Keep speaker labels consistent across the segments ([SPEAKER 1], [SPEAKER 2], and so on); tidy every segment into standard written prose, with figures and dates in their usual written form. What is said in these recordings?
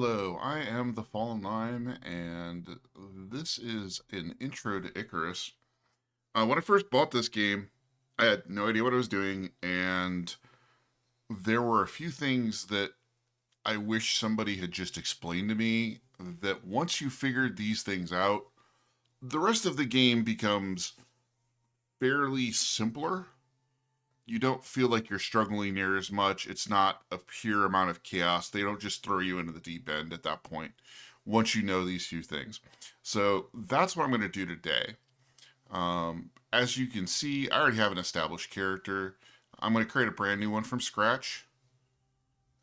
[SPEAKER 1] Hello, I am the Fallen Lime, and this is an intro to Icarus. When I first bought this game, I had no idea what I was doing, and there were a few things that I wish somebody had just explained to me. That once you figured these things out, the rest of the game becomes fairly simpler. You don't feel like you're struggling near as much. It's not a pure amount of chaos. They don't just throw you into the deep end at that point once you know these few things. So that's what I'm going to do today. As you can see, I already have an established character. I'm going to create a brand new one from scratch.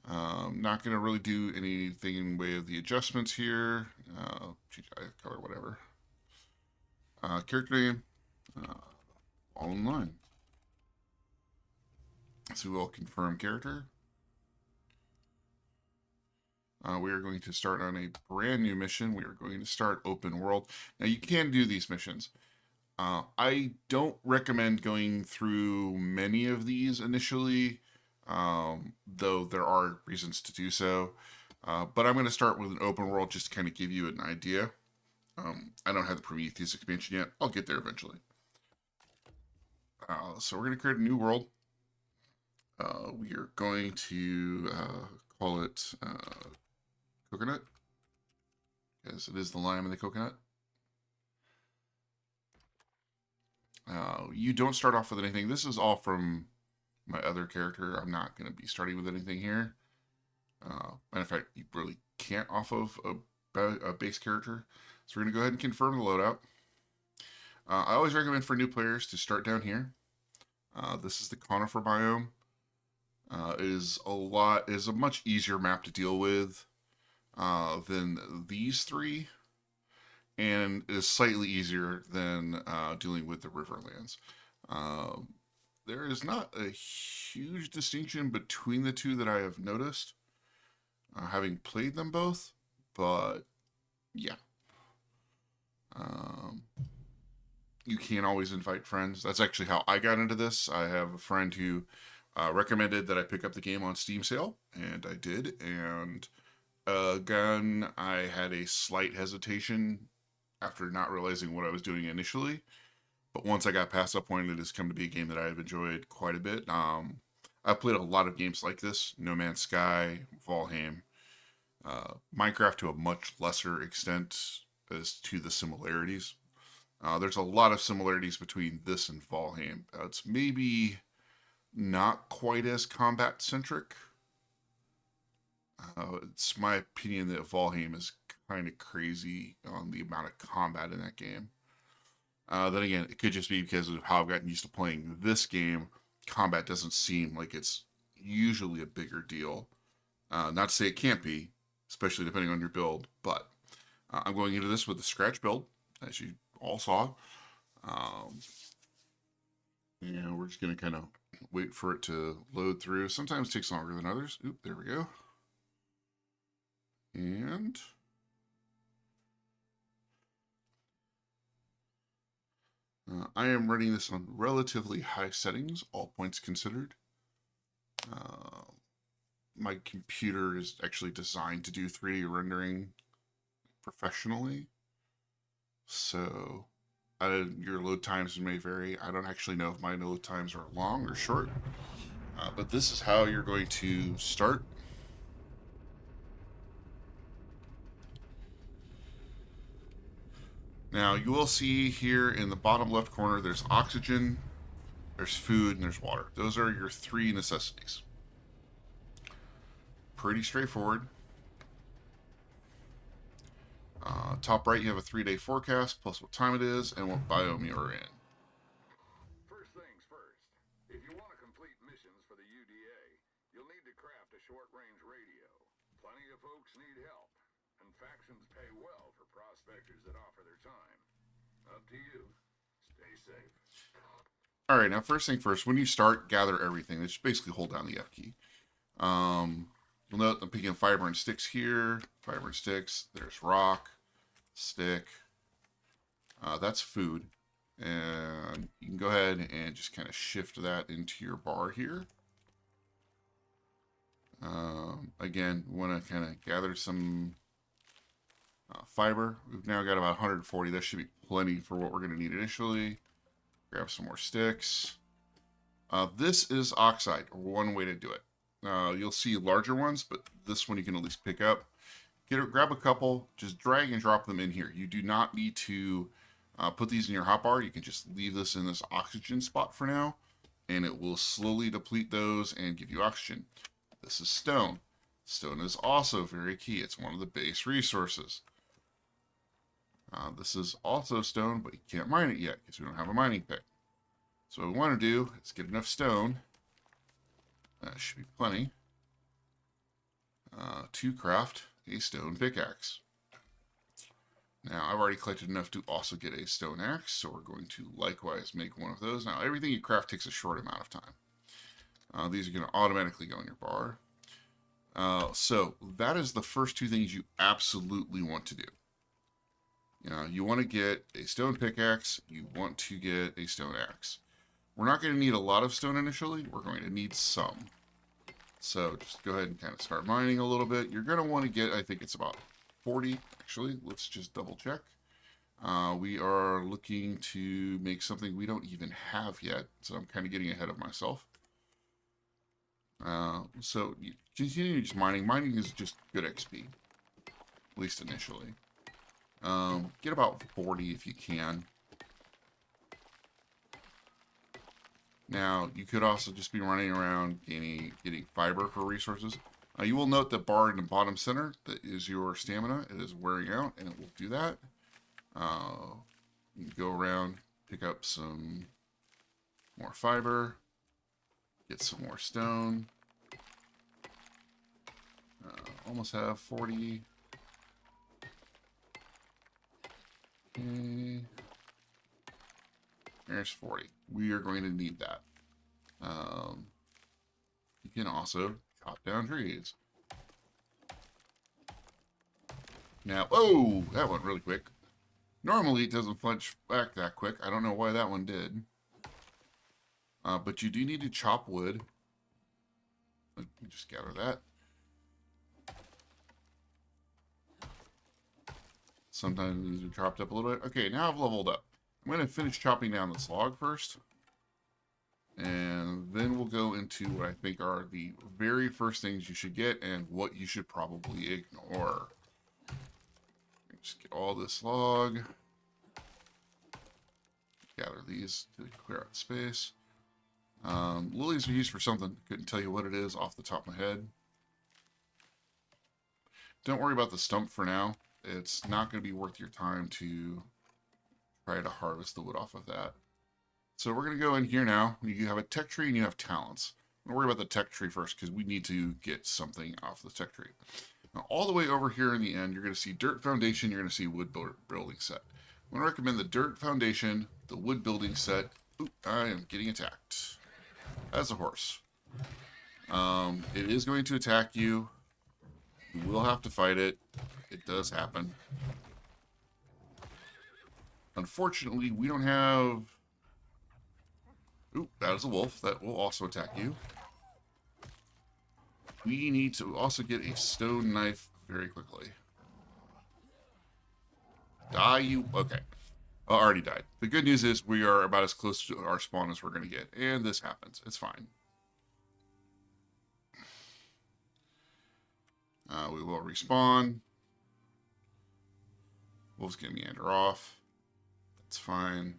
[SPEAKER 1] Not going to really do anything in way of the adjustments here. GTI color, whatever. Character name, all in line. So we'll confirm character. We are going to start on a brand new mission. We are going to start open world. Now you can do these missions. I don't recommend going through many of these initially, though there are reasons to do so. But I'm going to start with an open world just to kind of give you an idea. I don't have the Prometheus expansion yet. I'll get there eventually. So we're going to create a new world. We are going to call it coconut, because it is the lime in the coconut. You don't start off with anything. This is all from my other character. I'm not going to be starting with anything here. Matter of fact, you really can't off of a base character. So we're going to go ahead and confirm the loadout. I always recommend for new players to start down here. This is the conifer biome. Is a much easier map to deal with than these three, and is slightly easier than dealing with the Riverlands. There is not a huge distinction between the two that I have noticed, having played them both, but yeah. You can always invite friends. That's actually how I got into this. I have a friend who recommended that I pick up the game on Steam sale, and I did. And again, I had a slight hesitation after not realizing what I was doing initially. But once I got past that point, it has come to be a game that I have enjoyed quite a bit. I've played a lot of games like this: No Man's Sky, Valheim, Minecraft to a much lesser extent as to the similarities. There's a lot of similarities between this and Valheim. It's maybe not quite as combat centric. It's my opinion that Valheim is kind of crazy on the amount of combat in that game. Then again, it could just be because of how I've gotten used to playing this game. Combat doesn't seem like it's usually a bigger deal. Not to say it can't be, especially depending on your build, but I'm going into this with a scratch build, as you all saw. And we're just going to kind of wait for it to load through. Sometimes it takes longer than others. Oop, there we go. And I am running this on relatively high settings, all points considered. My computer is actually designed to do 3D rendering professionally. So your load times may vary. I don't actually know if my load times are long or short. But this is how you're going to start. Now, you will see here in the bottom left corner, there's oxygen, there's food, and there's water. Those are your 3 necessities. Pretty straightforward. Top right, you have a 3-day forecast, plus what time it is, and what biome you are in.
[SPEAKER 2] First things first, if you want to complete missions for the UDA, you'll need to craft a short-range radio. Plenty of folks need help, and factions pay well for prospectors that offer their time. Up to you. Stay safe.
[SPEAKER 1] Alright, now first thing first, when you start, gather everything. Just basically hold down the F key. You'll note I'm picking fiber and sticks here. Fiber and sticks. There's rock, stick. That's food. And you can go ahead and just kind of shift that into your bar here. Again, want to kind of gather some fiber. We've now got about 140. That should be plenty for what we're going to need initially. Grab some more sticks. This is oxide, one way to do it. You'll see larger ones, but this one you can at least pick up. Grab a couple, just drag and drop them in here. You do not need to put these in your hotbar. You can just leave this in this oxygen spot for now, and it will slowly deplete those and give you oxygen. This is stone. Stone is also very key. It's one of the base resources. This is also stone, but you can't mine it yet because we don't have a mining pick. So what we want to do is get enough stone. That should be plenty. To craft a stone pickaxe. Now, I've already collected enough to also get a stone axe, so we're going to likewise make one of those. Now, everything you craft takes a short amount of time. These are going to automatically go in your bar. So, that is the first two things you absolutely want to do. You want to get a stone pickaxe, you want to get a stone axe. We're not going to need a lot of stone initially, we're going to need some. So just go ahead and kind of start mining a little bit. You're going to want to get, I think it's about 40, actually. Let's just double check. We are looking to make something we don't even have yet, so I'm kind of getting ahead of myself. So you continue just mining. Mining is just good XP, at least initially. Get about 40 if you can. Now, you could also just be running around getting fiber for resources. You will note the bar in the bottom center, that is your stamina. It is wearing out, and it will do that. You can go around, pick up some more fiber, get some more stone. Almost have 40. Okay. There's 40. We are going to need that. You can also chop down trees. Now, oh, that went really quick. Normally it doesn't flinch back that quick. I don't know why that one did. But you do need to chop wood. Let me just gather that. Sometimes these are chopped up a little bit. Okay, now I've leveled up. I'm going to finish chopping down this log first. And then we'll go into what I think are the very first things you should get and what you should probably ignore. Just get all this log. Gather these to clear out space. Lilies are used for something. Couldn't tell you what it is off the top of my head. Don't worry about the stump for now. It's not going to be worth your time to try to harvest the wood off of that. So we're going to go in here now. You have a tech tree and you have talents. Don't worry about the tech tree first because we need to get something off the tech tree. Now, all the way over here in the end, you're going to see dirt foundation. You're going to see wood building set. I'm going to recommend the dirt foundation, the wood building set. Ooh, I am getting attacked. As a horse. It is going to attack you. You will have to fight it. It does happen. Unfortunately, we don't have... Ooh, that is a wolf. That will also attack you. We need to also get a stone knife very quickly. Die, you... Okay. Already died. The good news is we are about as close to our spawn as we're going to get. And this happens. It's fine. We will respawn. Wolf's going to meander off. That's fine.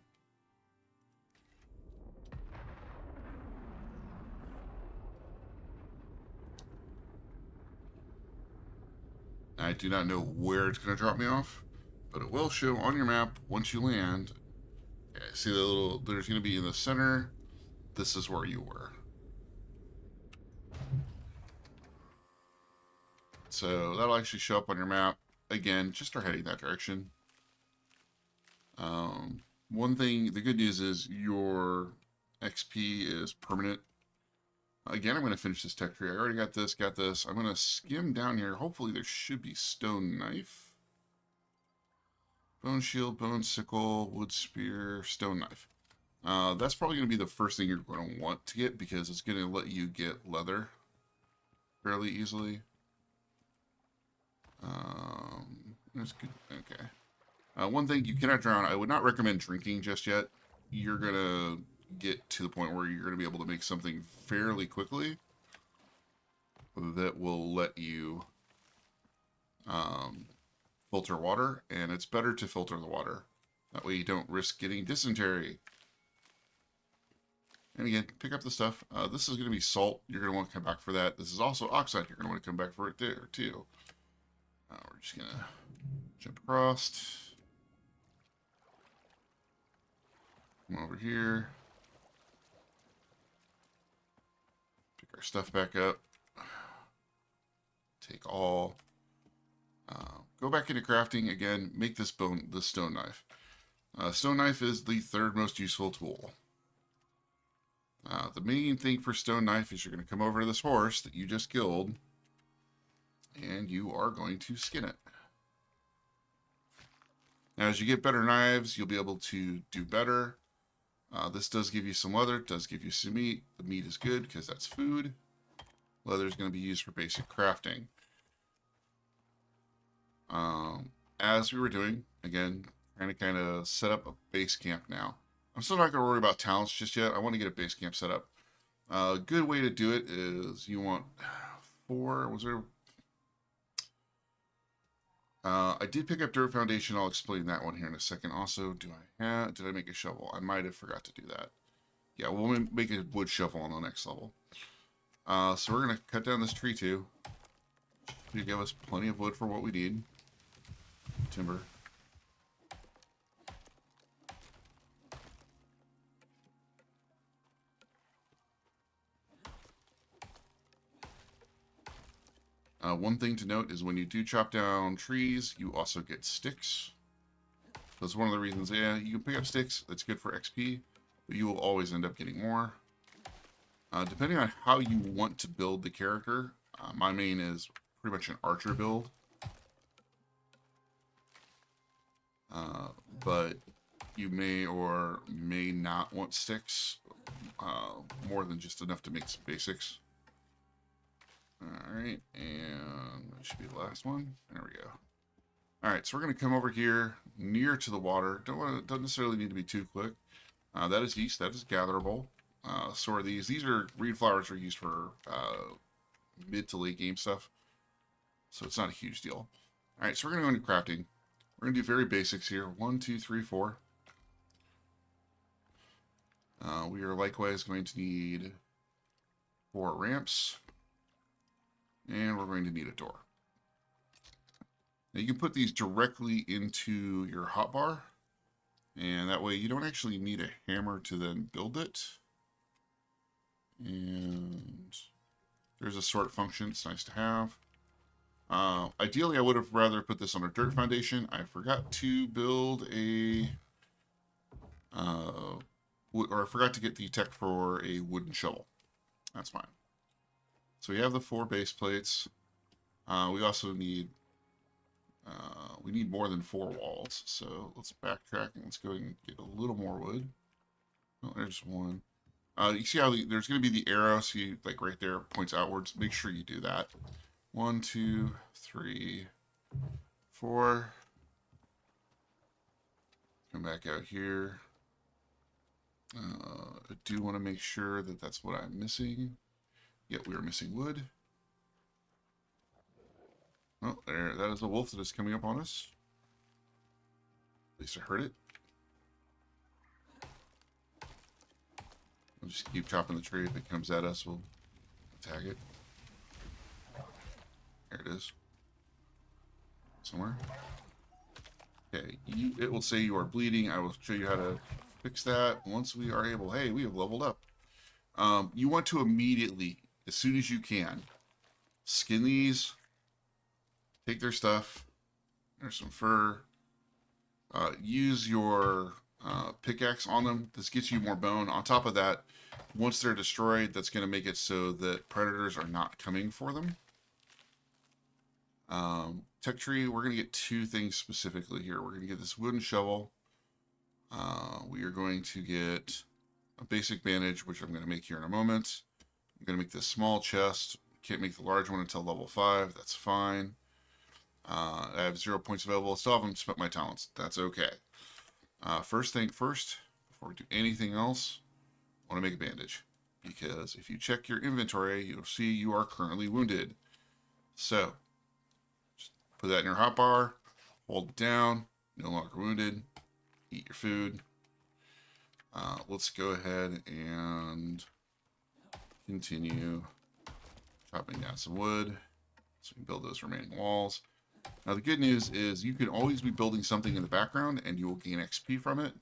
[SPEAKER 1] I do not know where it's going to drop me off, but it will show on your map once you land. Okay, see the little, there's going to be in the center. This is where you were. So that'll actually show up on your map. Again, just start heading that direction. One thing, the good news is your XP is permanent. Again, I'm going to finish this tech tree. I already got this. I'm going to skim down here. Hopefully there should be stone knife. Bone shield, bone sickle, wood spear, stone knife. That's probably going to be the first thing you're going to want to get because it's going to let you get leather. fairly easily. That's good. Okay. One thing, you cannot drown. I would not recommend drinking just yet. You're gonna get to the point where you're gonna be able to make something fairly quickly that will let you um, filter water, and it's better to filter the water. That way you don't risk getting dysentery. And again, pick up the stuff. This is going to be salt. You're going to want to come back for that. This is also oxide. You're going to want to come back for it there too. We're just going to jump across. Come over here. Pick our stuff back up. Take all. Go back into crafting again. Make this stone knife. Stone knife is the third most useful tool. The main thing for stone knife is you're going to come over to this horse that you just killed, and you are going to skin it. Now, as you get better knives, you'll be able to do better. This does give you some leather. It does give you some meat. The meat is good because that's food. Leather is going to be used for basic crafting. As we were doing, again, trying to kind of set up a base camp now. I'm still not going to worry about talents just yet. I want to get a base camp set up. A good way to do it is you want 4. Was there? I did pick up dirt foundation. I'll explain that one here in a second. Also, did I make a shovel? I might have forgot to do that. Yeah, we'll make a wood shovel on the next level. So we're going to cut down this tree too. To give us plenty of wood for what we need. Timber. One thing to note is when you do chop down trees, you also get sticks. That's one of the reasons. Yeah, you can pick up sticks. That's good for XP, but you will always end up getting more. Depending on how you want to build the character, my main is pretty much an archer build. But you may or may not want sticks, more than just enough to make some basics. Alright, and that should be the last one. There we go. Alright, so we're going to come over here near to the water. Don't necessarily need to be too quick. That is yeast. That is gatherable. So are these. These are reed flowers are used for mid to late game stuff. So it's not a huge deal. Alright, so we're going to go into crafting. We're going to do very basics here. 1, 2, 3, 4. We are likewise going to need 4 ramps. And we're going to need a door. Now you can put these directly into your hotbar. And that way you don't actually need a hammer to then build it. And there's a sort function. It's nice to have. Ideally, I would have rather put this on a dirt foundation. I forgot to build a... or I forgot to get the tech for a wooden shovel. That's fine. So we have the 4 base plates. We also need we need more than 4 walls. So let's backtrack and let's go ahead and get a little more wood. Oh, there's one. You see how there's going to be the arrow. See, like right there, points outwards. Make sure you do that. 1, 2, 3, 4. Come back out here. I do want to make sure that that's what I'm missing. Yep, we are missing wood. Oh, there, that is a wolf that is coming up on us. At least I heard it. We'll just keep chopping the tree. If it comes at us, we'll attack it. There it is. Somewhere. Okay, it will say you are bleeding. I will show you how to fix that once we are able. Hey, we have leveled up. You want to immediately, as soon as you can, skin these, take their stuff. There's some fur. Use your pickaxe on them. This gets you more bone. On top of that, once they're destroyed, that's going to make it so that predators are not coming for them. Tech tree, we're going to get 2 things specifically here. We're going to get this wooden shovel. We are going to get a basic bandage, which I'm going to make here in a moment. I'm going to make this small chest, can't make the large one until level 5. That's fine. I have 0 points available. Still haven't spent my talents. That's okay. First thing first, before we do anything else, I want to make a bandage. Because if you check your inventory, you'll see you are currently wounded. So, just put that in your hotbar, hold it down, no longer wounded, eat your food. Let's go ahead and continue chopping down some wood so we can build those remaining walls. Now the good news is you can always be building something in the background and you will gain XP from it,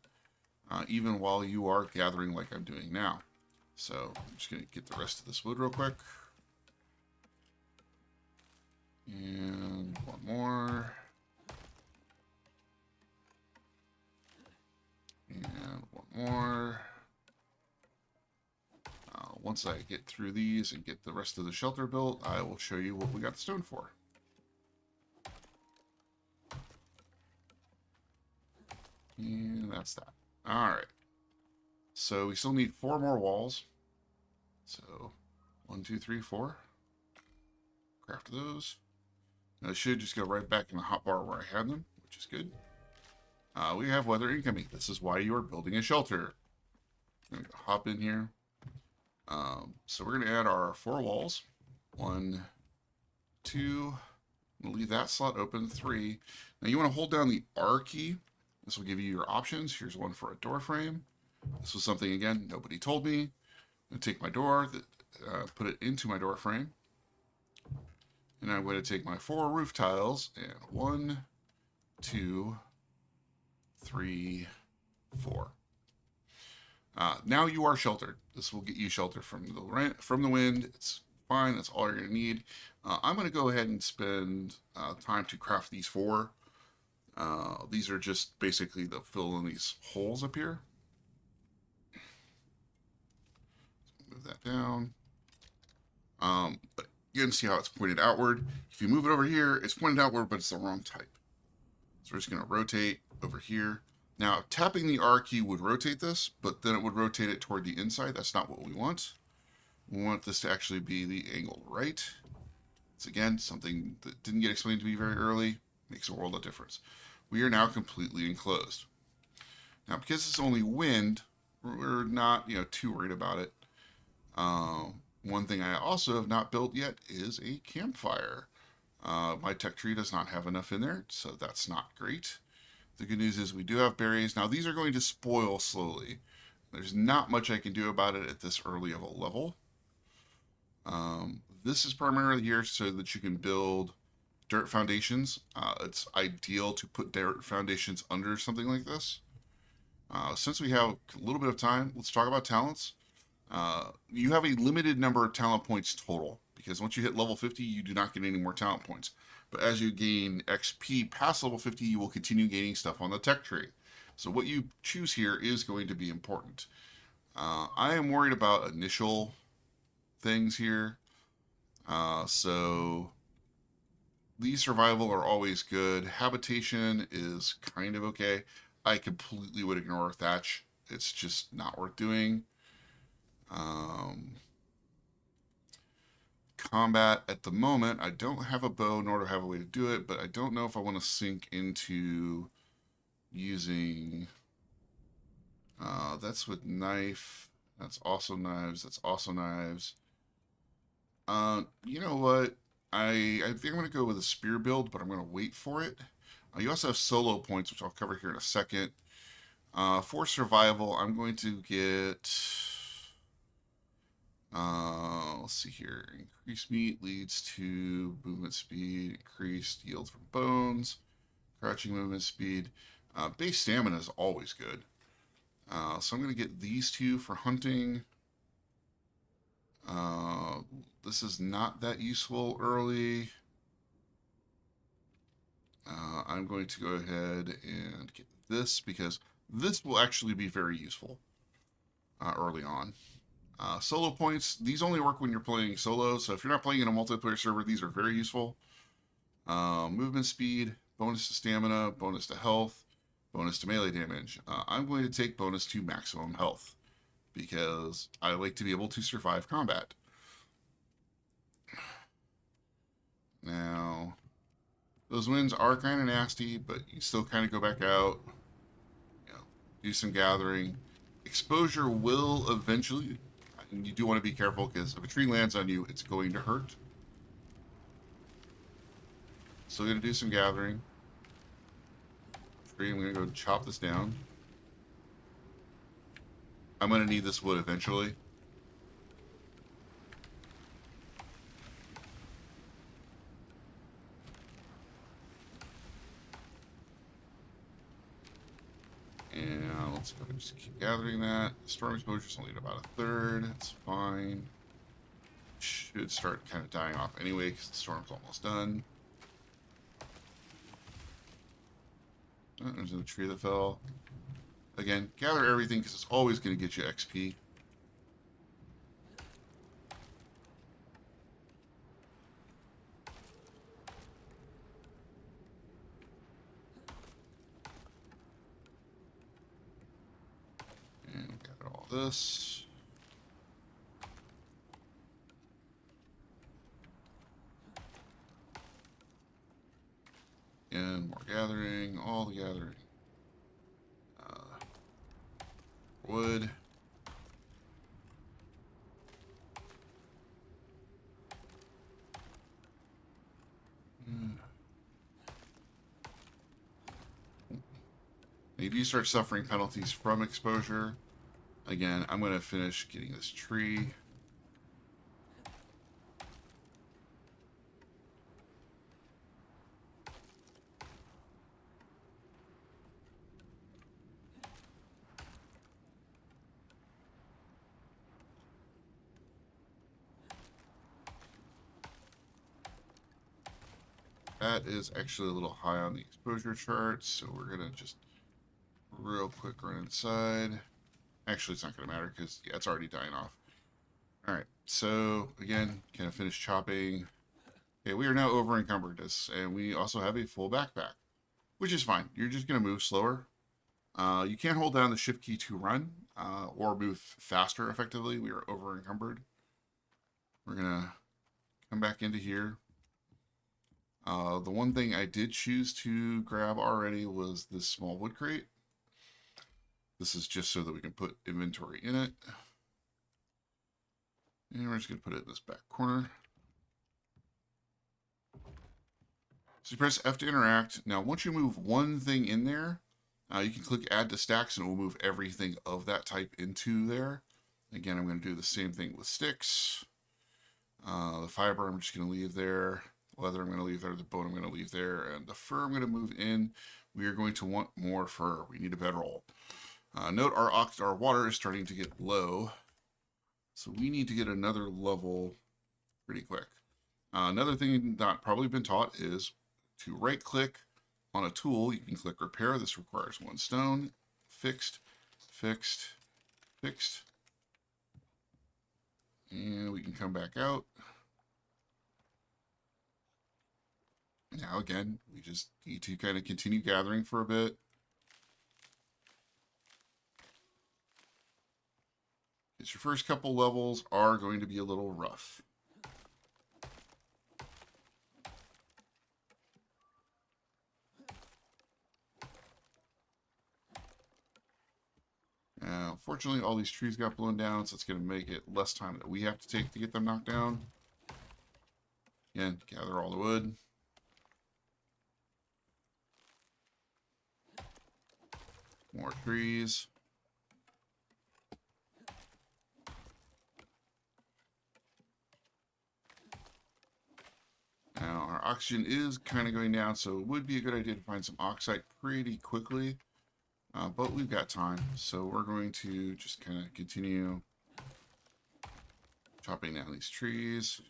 [SPEAKER 1] even while you are gathering like I'm doing now. So I'm just going to get the rest of this wood real quick. And one more. And one more. Once I get through these and get the rest of the shelter built, I will show you what we got the stone for. And that's that. Alright. So we still need 4 more walls. So 1, 2, 3, 4. Craft those. Now, they should just go right back in the hotbar where I had them, which is good. We have weather incoming. This is why you are building a shelter. I'm going to hop in here. So we're going to add our 4 walls. 1, 2. I'm going to leave that slot open. 3. Now you want to hold down the R key. This will give you your options. Here's one for a door frame. This was something, again, nobody told me. I'm going to take my door, put it into my door frame. And I'm going to take my 4 roof tiles and 1, 2, 3, 4. Now you are sheltered. This will get you shelter from the wind. It's fine. That's all you're going to need. I'm going to go ahead and spend time to craft these 4. These are just basically the fill in these holes up here. Move that down. You can see how it's pointed outward. If you move it over here, it's pointed outward, but it's the wrong type. So we're just going to rotate over here. Now, tapping the R key would rotate this, but then it would rotate it toward the inside. That's not what we want. We want this to actually be the angled right. It's, again, something that didn't get explained to me very early. Makes a world of difference. We are now completely enclosed. Now, because it's only wind, we're not, too worried about it. One thing I also have not built yet is a campfire. My tech tree does not have enough in there, so that's not great. The good news is we do have berries. Now, these are going to spoil slowly. There's not much I can do about it at this early of a level. This is primarily here so that you can build dirt foundations. It's ideal to put dirt foundations under something like this. Since we have a little bit of time, let's talk about talents. You have a limited number of talent points total, because once you hit level 50, you do not get any more talent points. But as you gain XP past level 50, you will continue gaining stuff on the tech tree. So what you choose here is going to be important. I am worried about initial things here. So these survival are always good. Habitation is kind of okay. I completely would ignore thatch. It's just not worth doing. Combat at the moment, I don't have a bow nor do I have a way to do it, but I don't know if I want to sink into using that's with knife. That's also knives. That's also knives. You know what? I think I'm going to go with a spear build, but I'm going to wait for it. You also have solo points, which I'll cover here in a second. For survival, I'm going to get... let's see here. Increased meat leads to movement speed, increased yield from bones, crouching movement speed. Base stamina is always good. So I'm going to get these 2 for hunting. This is not that useful early. I'm going to go ahead and get this because this will actually be very useful early on. Solo points, these only work when you're playing solo, so if you're not playing in a multiplayer server, these are very useful. Movement speed, bonus to stamina, bonus to health, bonus to melee damage. I'm going to take bonus to maximum health because I like to be able to survive combat. Those winds are kind of nasty, but you still kind of go back out, you know, do some gathering. Exposure will eventually, and you do want to be careful because if a tree lands on you, it's going to hurt. Still going to do some gathering. Tree, I'm going to go chop this down. I'm going to need this wood eventually. And let's go ahead and just keep gathering that. Storm exposure's only at about a third. It's fine. Should start kind of dying off anyway because the storm's almost done. Oh, there's no tree that fell. Again, gather everything because it's always going to get you XP. And gather all this. And more gathering, all the gathering. Wood. If you start suffering penalties from exposure, again, I'm going to finish getting this tree. That is actually a little high on the exposure chart, so we're going to just real quick run inside. Actually, it's not going to matter because, yeah, it's already dying off. All right, so again, kind of finish chopping. Okay, we are now over encumbered this, and we also have a full backpack, which is fine. You're just going to move slower. You can't hold down the shift key to run or move faster effectively. We are over encumbered. We're going to come back into here. The one thing I did choose to grab already was this small wood crate. This is just so that we can put inventory in it. And we're just going to put it in this back corner. So you press F to interact. Now, once you move one thing in there, you can click add to stacks and it will move everything of that type into there. Again, I'm going to do the same thing with sticks. The fiber I'm just going to leave there. Leather I'm going to leave there. The bone I'm going to leave there. And the fur I'm going to move in. We are going to want more fur. We need a bedroll. Note our water is starting to get low. So we need to get another level pretty quick. Another thing not probably been taught is to right click on a tool. You can click repair. This requires 1 stone. Fixed, fixed, fixed. And we can come back out. Now again, we just need to kind of continue gathering for a bit. Because your first couple levels are going to be a little rough. Fortunately, all these trees got blown down, so it's going to make it less time that we have to take to get them knocked down. Again, gather all the wood. More trees. Now, our oxygen is kind of going down, so it would be a good idea to find some oxide pretty quickly. But we've got time, so we're going to just kind of continue chopping down these trees.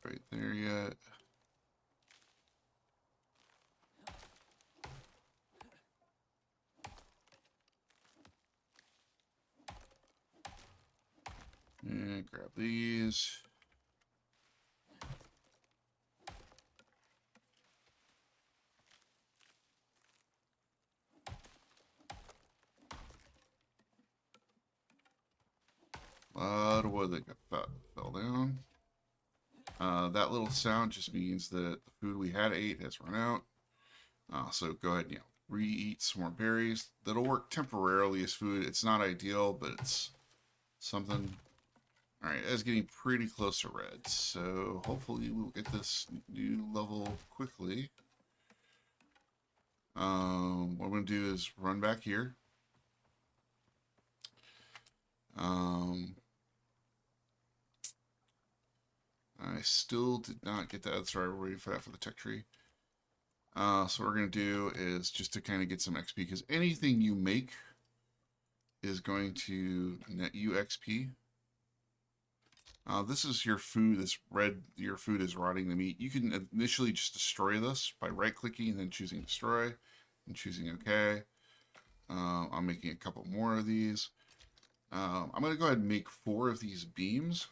[SPEAKER 1] Right there yet. grab these. A lot of wood that fell down. That little sound just means that the food we had ate has run out. So go ahead and re-eat some more berries. That'll work temporarily as food. It's not ideal, but it's something. All right, it's getting pretty close to red. So hopefully we'll get this new level quickly. What I'm going to do is run back here. I still did not get that. Sorry, we're waiting for that for the tech tree. So what we're going to do is just to kind of get some XP, because anything you make is going to net you XP. This is your food. This red, your food is rotting the meat. You can initially just destroy this by right-clicking and then choosing destroy and choosing OK. I'm making a couple more of these. I'm going to go ahead and make 4 of these beams.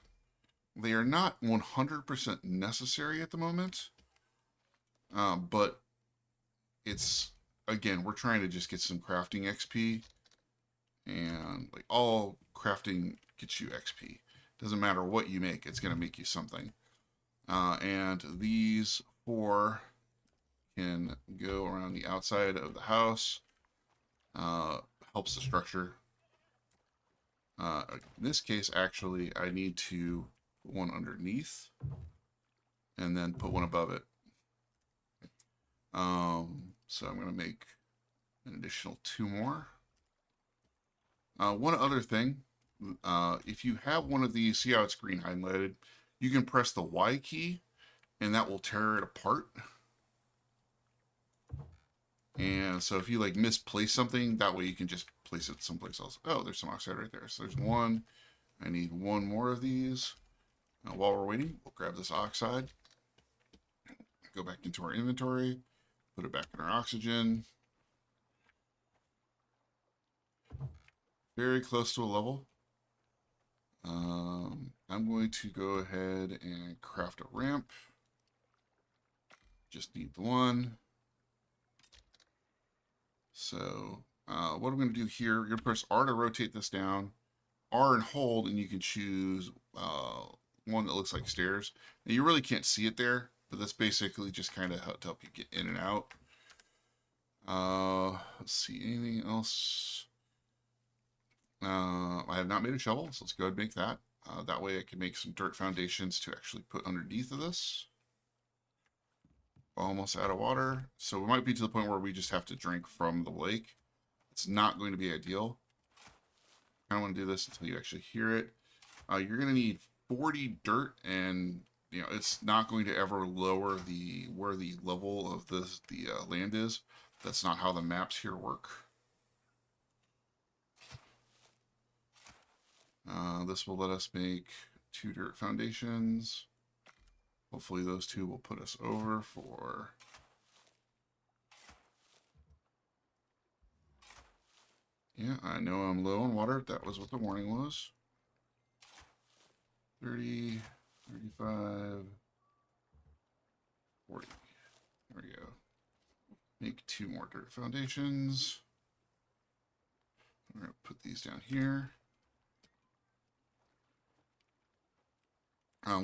[SPEAKER 1] They are not 100% necessary at the moment, but it's, again, we're trying to just get some crafting XP, and like all crafting gets you XP. Doesn't matter what you make, it's going to make you something. And these 4 can go around the outside of the house. Helps the structure. In this case, actually, I need to put one underneath and then put one above it. So I'm going to make an additional 2 more. One other thing, if you have one of these, see how it's green highlighted, you can press the Y key and that will tear it apart. And so if you like misplace something, that way you can just place it someplace else. Oh, there's some oxide right there. So there's one. I need 1 more of these. Now, while we're waiting, we'll grab this oxide, go back into our inventory, put it back in our oxygen. Very close to a level. I'm going to go ahead and craft a ramp. Just need the 1. So what I'm going to do here, you're going to press R to rotate this down, R and hold, and you can choose one that looks like stairs. Now, you really can't see it there, but that's basically just kind of to help you get in and out. Let's see, anything else? I have not made a shovel, so let's go ahead and make that. That way I can make some dirt foundations to actually put underneath of this. Almost out of water. So we might be to the point where we just have to drink from the lake. It's not going to be ideal. I don't want to do this until you actually hear it. You're going to need 40 dirt, and it's not going to ever lower where the level of the land is. That's not how the maps here work. This will let us make 2 dirt foundations. Hopefully those 2 will put us over for... Yeah, I know I'm low on water. That was what the warning was. 30, 35, 40. There we go. Make 2 more dirt foundations. I'm going to put these down here.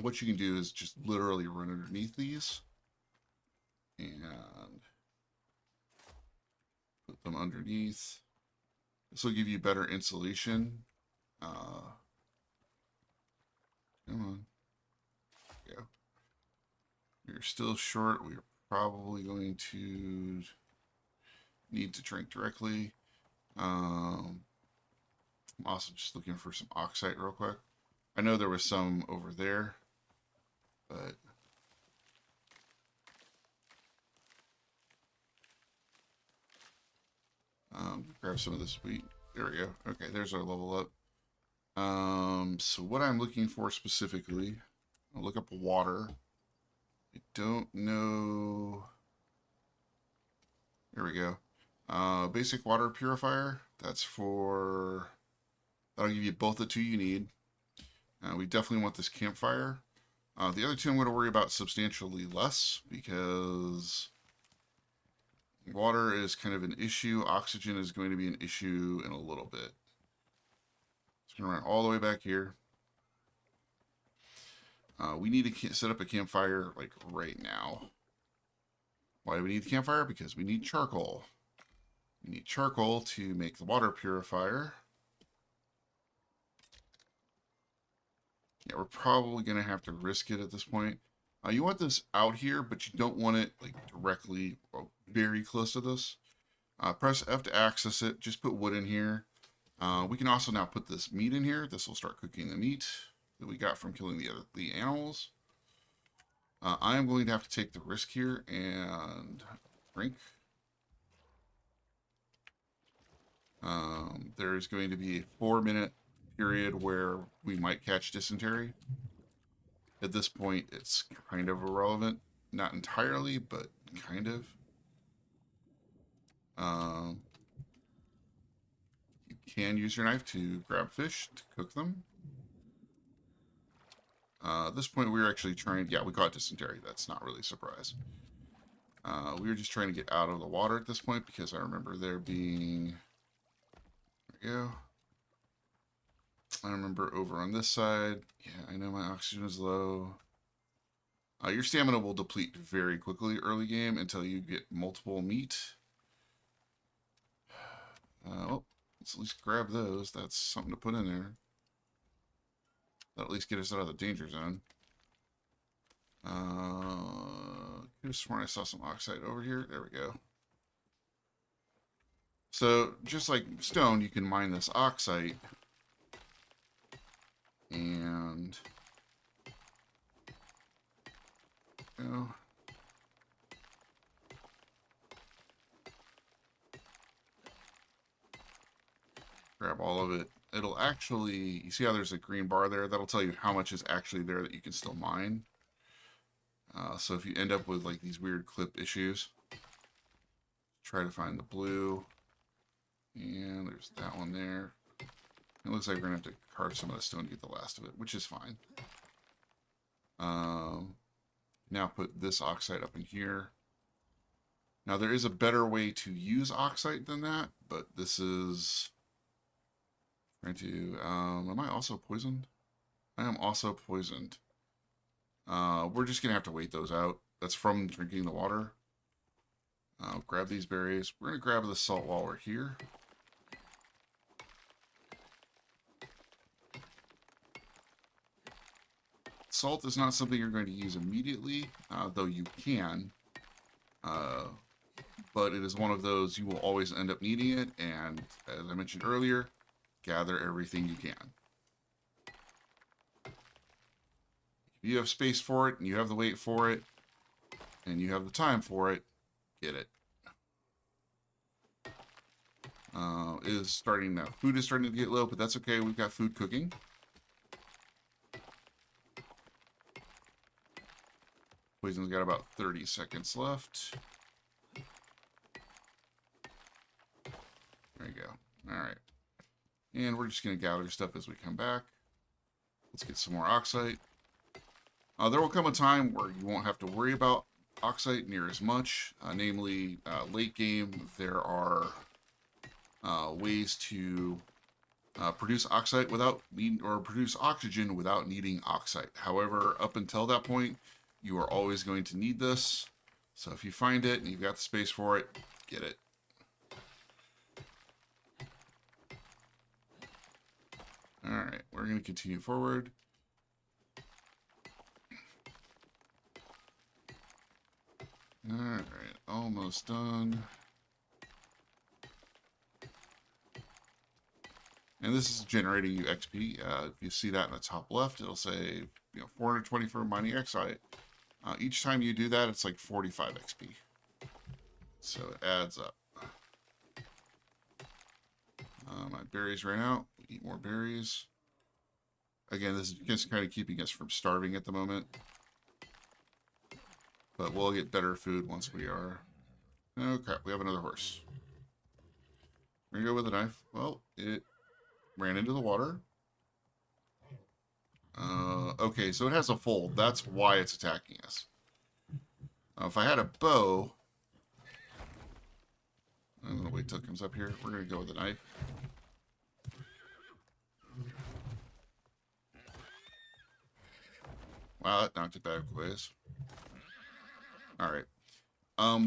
[SPEAKER 1] What you can do is just literally run underneath these and put them underneath. This will give you better insulation. Come on. There we go. We're still short. We're probably going to need to drink directly. I'm also just looking for some oxide real quick. I know there was some over there, but grab some of this wheat. There we go. Okay, there's our level up. So what I'm looking for specifically, I'll look up water. I don't know. There we go. Basic water purifier. That'll give you both the 2 you need. We definitely want this campfire. The other two I'm going to worry about substantially less because water is kind of an issue. Oxygen is going to be an issue in a little bit. It's going to run all the way back here. We need to set up a campfire like right now. Why do we need the campfire? Because we need charcoal. We need charcoal to make the water purifier. Yeah, we're probably going to have to risk it at this point. You want this out here, but you don't want it like directly or very close to this. Press F to access it. Just put wood in here. We can also now put this meat in here. This will start cooking the meat that we got from killing the animals. I am going to have to take the risk here and drink. There's going to be a 4-minute period where we might catch dysentery. At this point, it's kind of irrelevant. Not entirely, but kind of. You can use your knife to grab fish to cook them. At this point, we were actually trying... Yeah, we caught dysentery. That's not really a surprise. We were just trying to get out of the water at this point because I remember there being... There we go. I remember over on this side. Yeah, I know my oxygen is low. Your stamina will deplete very quickly early game until you get multiple meat. Well, let's at least grab those. That's something to put in there. That'll at least get us out of the danger zone. Could have sworn I saw some oxide over here. There we go. So, just like stone, you can mine this oxide. And... go. Grab all of it. It'll actually, you see how there's a green bar there? That'll tell you how much is actually there that you can still mine. So if you end up with like these weird clip issues, try to find the blue. And there's that one there. It looks like we're going to have to carve some of the stone to get the last of it, which is fine. Now put this oxide up in here. Now there is a better way to use oxide than that, but this is... Trying to, am I also poisoned? I am also poisoned. We're just going to have to wait those out. That's from drinking the water. Grab these berries. We're going to grab the salt while we're here. Salt is not something you're going to use immediately, though you can. But it is one of those you will always end up needing it, and as I mentioned earlier, gather everything you can. If you have space for it, and you have the weight for it, and you have the time for it, get it. Food is starting to get low, but that's okay. We've got food cooking. Poison's got about 30 seconds left. There you go. All right. And we're just going to gather stuff as we come back. Let's get some more oxide. There will come a time where you won't have to worry about oxide near as much. Namely, late game, there are ways to produce oxide without needing, or produce oxygen without needing oxide. However, up until that point, you are always going to need this. So if you find it and you've got the space for it, get it. Alright, we're going to continue forward. Alright, almost done. And this is generating you XP. If you see that in the top left, it'll say 420 for mining oxide. Each time you do that, it's like 45 XP. So it adds up. My berries ran out. We eat more berries. Again, this is just kind of keeping us from starving at the moment. But we'll get better food once we are... Oh crap, we have another horse. We're going to go with a knife. Well, it ran into the water. Okay, so it has a fold. That's why it's attacking us. If I had a bow, I'm gonna wait till it comes up here. We're gonna go with the knife. Wow, that knocked it backwards. All right.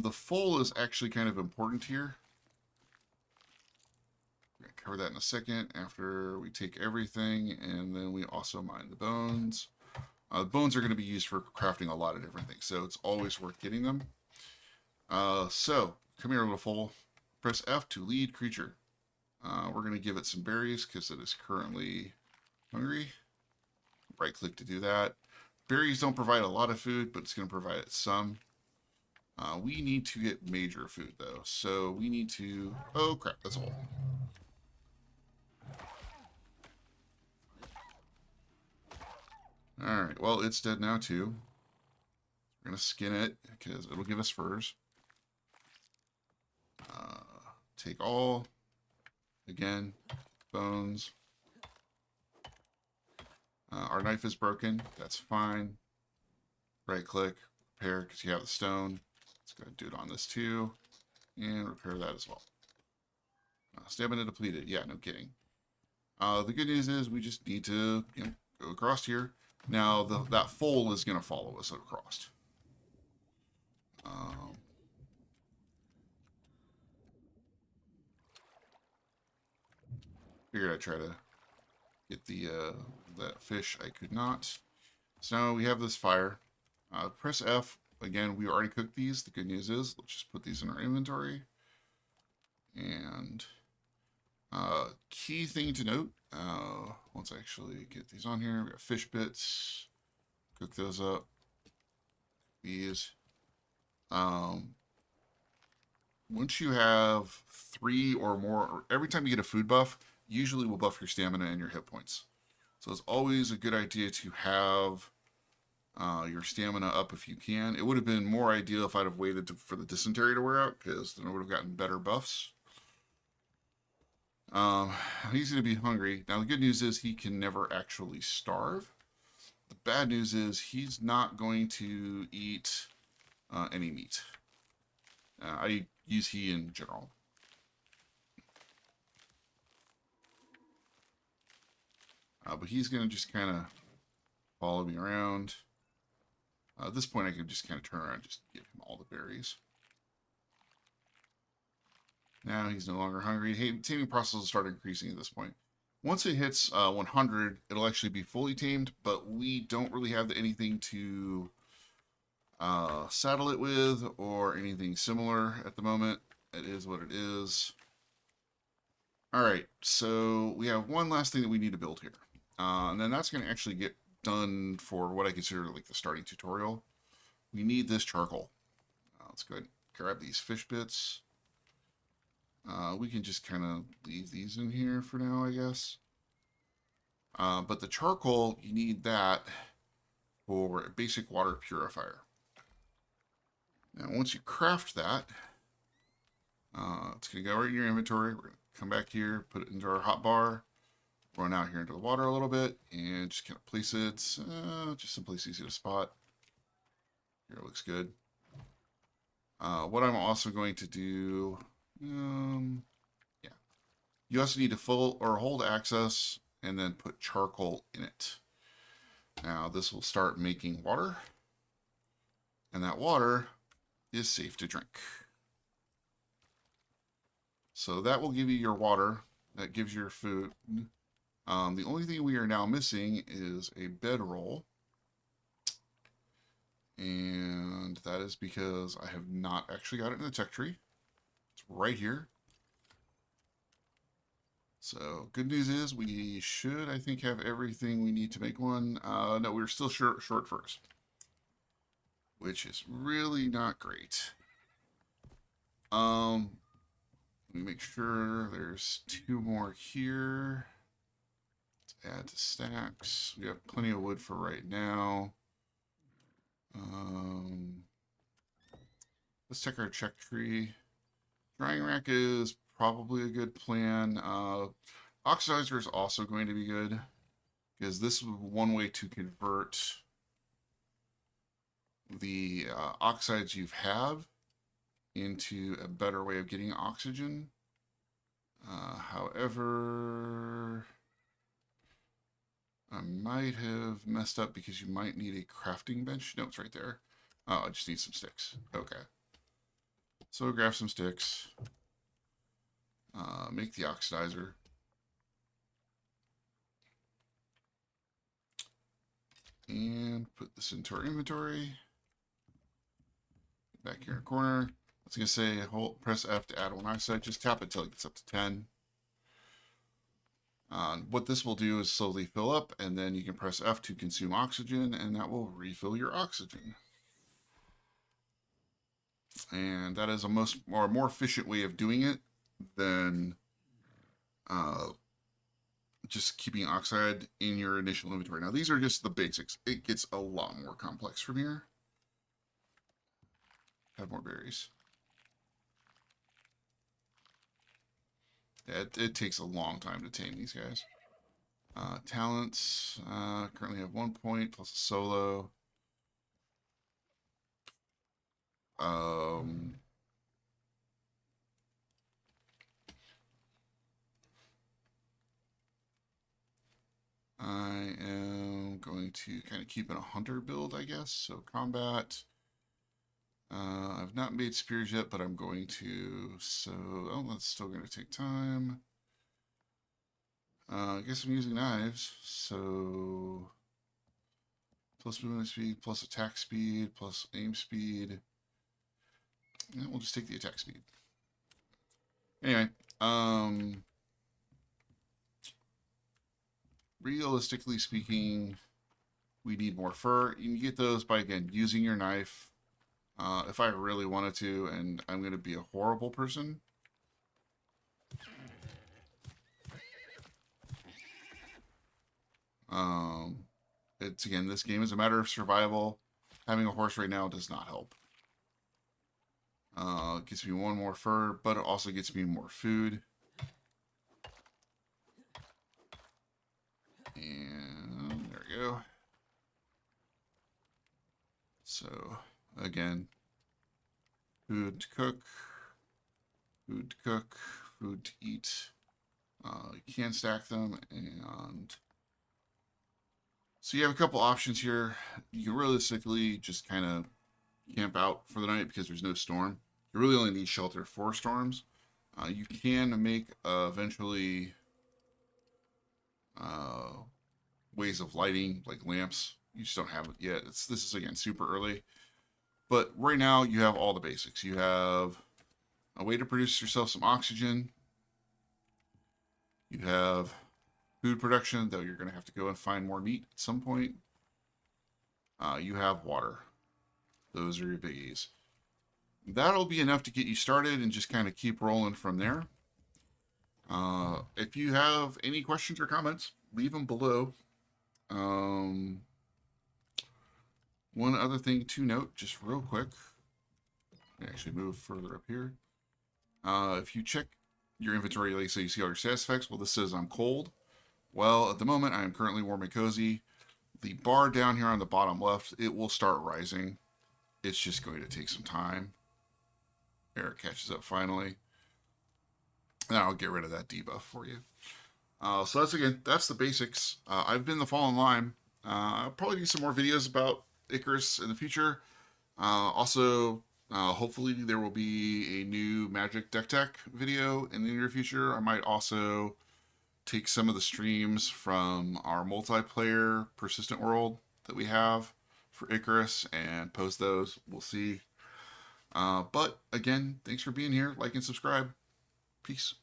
[SPEAKER 1] The foal is actually kind of important here. We're gonna cover that in a second after we take everything, and then we also mine the bones. The bones are going to be used for crafting a lot of different things, so it's always worth getting them. So, come here, little foal. Press F to lead creature. We're going to give it some berries because it is currently hungry. Right click to do that. Berries don't provide a lot of food, but it's going to provide it some. We need to get major food, though. So we need to... Oh, crap, that's all. Alright, well, it's dead now, too. We're going to skin it because it'll give us furs. Take all. Again, bones. Our knife is broken. That's fine. Right click, repair because you have the stone. Let's go ahead and do it on this too. And repair that as well. Stamina depleted. Yeah, no kidding. The good news is we just need to go across here. Now, that foal is going to follow us across. Figured I'd try to get that fish. I could not. So now we have this fire. Press F. Again, we already cooked these. The good news is, let's just put these in our inventory. And key thing to note, let's actually get these on here. We got fish bits. Cook those up. These. Once you have 3 or more, every time you get a food buff, usually will buff your stamina and your hit points. So it's always a good idea to have your stamina up if you can. It would have been more ideal if I'd have waited for the dysentery to wear out, because then I would have gotten better buffs. He's going to be hungry. Now, the good news is he can never actually starve. The bad news is he's not going to eat any meat. I use he in general. But he's going to just kind of follow me around. At this point, I can just kind of turn around and just give him all the berries. Now he's no longer hungry. Taming process will start increasing at this point. Once it hits 100, it'll actually be fully tamed, but we don't really have anything to saddle it with or anything similar at the moment. It is what it is. All right, so we have one last thing that we need to build here. And then that's going to actually get done for what I consider like the starting tutorial. We need this charcoal. Let's go ahead and grab these fish bits. We can just kind of leave these in here for now, I guess. But the charcoal, you need that for a basic water purifier. Now, once you craft that, it's going to go right in your inventory. We're going to come back here, put it into our hotbar, run out here into the water a little bit, and just kind of place it just someplace easy to spot. Here it looks good. What I'm also going to do, yeah. You also need to full or hold access and then put charcoal in it. Now this will start making water, and that water is safe to drink. So that will give you your water. That gives you your food. The only thing we are now missing is a bedroll. And that is because I have not actually got it in the tech tree. It's right here. So good news is we should, I think, have everything we need to make one. No, we're still short first, which is really not great. Let me make sure there's 2 more here. Let's add to stacks. We have plenty of wood for right now. Let's check our check tree. Drying rack is probably a good plan. Oxidizer is also going to be good. because this is one way to convert the oxides you have into a better way of getting oxygen. However, I might have messed up because you might need a crafting bench. No, it's right there. Oh, I just need some sticks. Okay. So grab some sticks. Make the oxidizer. And put this into our inventory. Back here in the corner. I was going to say, press F to add one oxide. Just tap it until it gets up to 10. What this will do is slowly fill up, and then you can press F to consume oxygen, and that will refill your oxygen. And that is a more efficient way of doing it than just keeping oxide in your initial inventory. Now, these are just the basics. It gets a lot more complex from here. Have more berries. Yeah, it takes a long time to tame these guys. Talents, currently have 1 point plus a solo. I am going to kind of keep in a hunter build, I guess. So combat. I've not made spears yet, but I'm going to. So, oh, that's still going to take time. I guess I'm using knives. So, plus movement speed, plus attack speed, plus aim speed. Yeah, we'll just take the attack speed. Anyway, realistically speaking, we need more fur. You can get those by, again, using your knife. If I really wanted to, and I'm going to be a horrible person. It's, again, this game is a matter of survival. Having a horse right now does not help. It gets me one more fur, but it also gets me more food. And there we go. So, again, food to cook, food to cook, food to eat. You can stack them, and so you have a couple options here. You can realistically just kind of camp out for the night because there's no storm. You really only need shelter for storms. You can make eventually ways of lighting, like lamps. You just don't have it yet. This is, again, super early. But right now you have all the basics. You have a way to produce yourself some oxygen. You have food production, though you're going to have to go and find more meat at some point. You have water. Those are your biggies. That'll be enough to get you started and just kind of keep rolling from there. If you have any questions or comments, leave them below. One other thing to note, just real quick, actually move further up here. If you check your inventory, like say you see all your status effects, well, this says I'm cold. Well, at the moment, I am currently warm and cozy. The bar down here on the bottom left, it will start rising. It's just going to take some time. There, it catches up finally. And I'll get rid of that debuff for you. So that's the basics. I've been the Fallen Lime. I'll probably do some more videos about Icarus in the future. Hopefully there will be a new Magic Deck Tech video in the near future. I might also take some of the streams from our multiplayer persistent world that we have for Icarus and post those. We'll see. But again, thanks for being here. Like and subscribe. Peace.